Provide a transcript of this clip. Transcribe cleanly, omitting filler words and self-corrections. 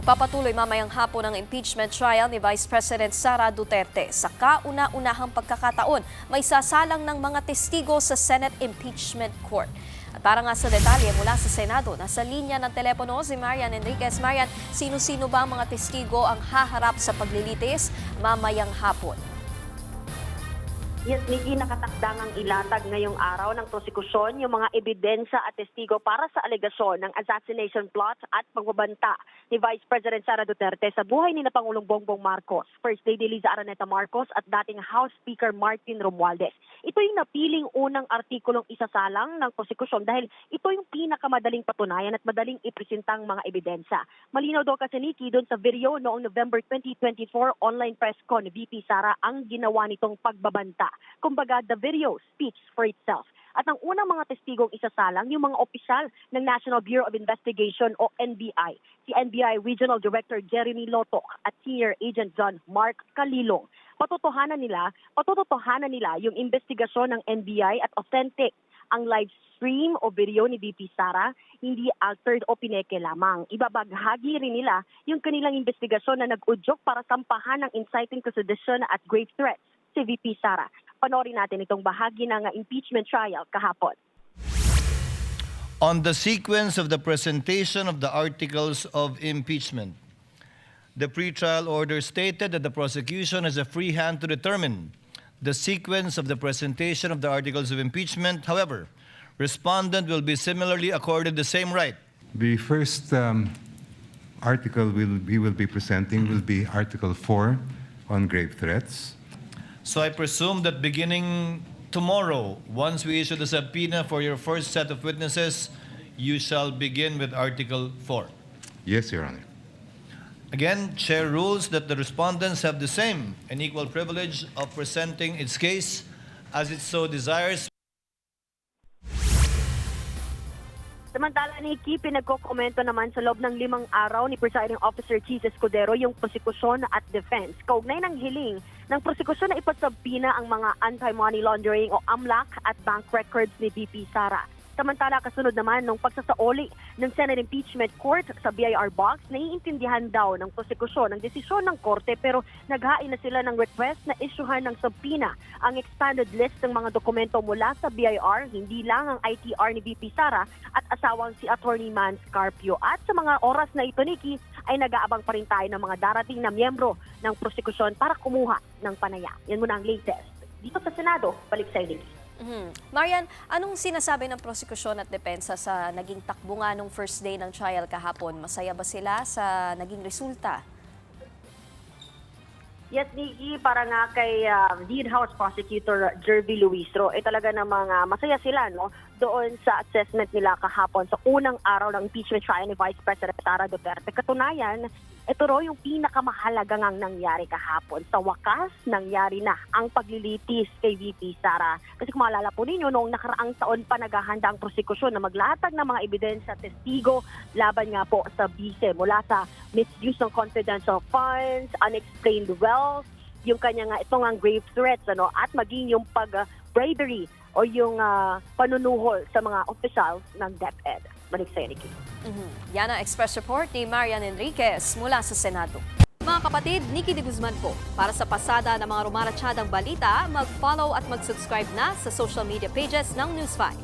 Magpapatuloy mamayang hapon ang impeachment trial ni Vice President Sara Duterte. Sa kauna-unahang pagkakataon, may sasalang ng mga testigo sa Senate Impeachment Court. At para nga sa detalye mula sa Senado, nasa linya ng telepono si Marian Enriquez. Marian, sino-sino ba ang mga testigo ang haharap sa paglilitis mamayang hapon? Yes, Nikki, nakatakdang ang ilatag ngayong araw ng prosekusyon yung mga ebidensya at testigo para sa alegasyon ng assassination plot at pagbabanta ni Vice President Sara Duterte sa buhay ni Pangulong Bongbong Marcos, First Lady Liza Araneta Marcos at dating House Speaker Martin Romualdez. Ito yung napiling unang artikulong isasalang ng prosekusyon dahil ito yung pinakamadaling patunayan at madaling ipresentang mga ebidensya. Malinaw daw kasi, Nikki, doon sa video noong November 2024 online press con ni VP Sara ang ginawa nitong pagbabanta. Kumbaga, the video speaks for itself. At ang unang mga testigong isasalang, yung mga opisyal ng National Bureau of Investigation o NBI, si NBI Regional Director Jeremy Lotok at Senior Agent John Mark Calilong. Patutuhanan nila yung investigasyon ng NBI at authentic ang live stream o video ni VP Sara, hindi altered o pineke lamang. Ibabaghagi rin nila yung kanilang investigasyon na nag-udyok para sampahan ng inciting to sedition at grave threats si VP Sara. Panoorin natin itong bahagi ng impeachment trial kahapon. On the sequence of the presentation of the articles of impeachment, the pretrial order stated that the prosecution has a free hand to determine the sequence of the presentation of the articles of impeachment. However, respondent will be similarly accorded the same right. The first article we will be presenting will be Article 4 on grave threats. So I presume that beginning tomorrow, once we issue the subpoena for your first set of witnesses, you shall begin with Article 4. Yes, Your Honor. Again, Chair rules that the respondents have the same and equal privilege of presenting its case as it so desires. Samantala, Nikki, pinagkokomento naman sa loob ng 5 araw ni Presiding Officer Cheese Escudero yung prosekusyon at defense. Kaugnay ng hiling ng prosekusyon na ipagsabpina ang mga anti-money laundering o AMLAC at bank records ni VP Sara. Samantala, kasunod naman nung pagsasaoli ng Senate Impeachment Court sa BIR box, naiintindihan daw ng prosekusyon ang desisyon ng korte pero naghain na sila ng request na isyuhan ng subpoena ang expanded list ng mga dokumento mula sa BIR, hindi lang ang ITR ni VP Sara at asawang si Attorney Man Scarpio. At sa mga oras na ito, Nikki, ay nag-aabang pa rin tayo ng mga darating na miyembro ng prosekusyon para kumuha ng panaya. Yan muna ang latest. Dito sa Senado, balik sa Nikki. Marian, anong sinasabi ng prosekusyon at depensa sa naging takbo nga nung first day ng trial kahapon? Masaya ba sila sa naging resulta? Yes, Nikki, para nga kay Lead House Prosecutor Jervy Luistro, talaga namang masaya sila doon sa assessment nila kahapon sa unang araw ng impeachment trial ni Vice President Sara Duterte. Katunayan, ito raw yung pinakamahalaga ngang nangyari kahapon. Sa wakas, nangyari na ang paglilitis kay VP Sara. Kasi kung maalala po ninyo, noong nakaraang taon pa naghahanda ang prosekusyon na maglatag ng mga ebidensya testigo laban nga po sa bise mula sa misuse ng confidential funds, unexplained wealth, yung kanya nga itong ang grave threats at maging yung pag-bribery o yung panunuhol sa mga officials ng DepEd. Balik sa Nikki. Yan ang Express Report ni Marian Enriquez mula sa Senado. Mga kapatid, Nikki de Guzman po. Para sa pasada ng mga rumaratsyadang balita, mag-follow at mag-subscribe na sa social media pages ng News 5.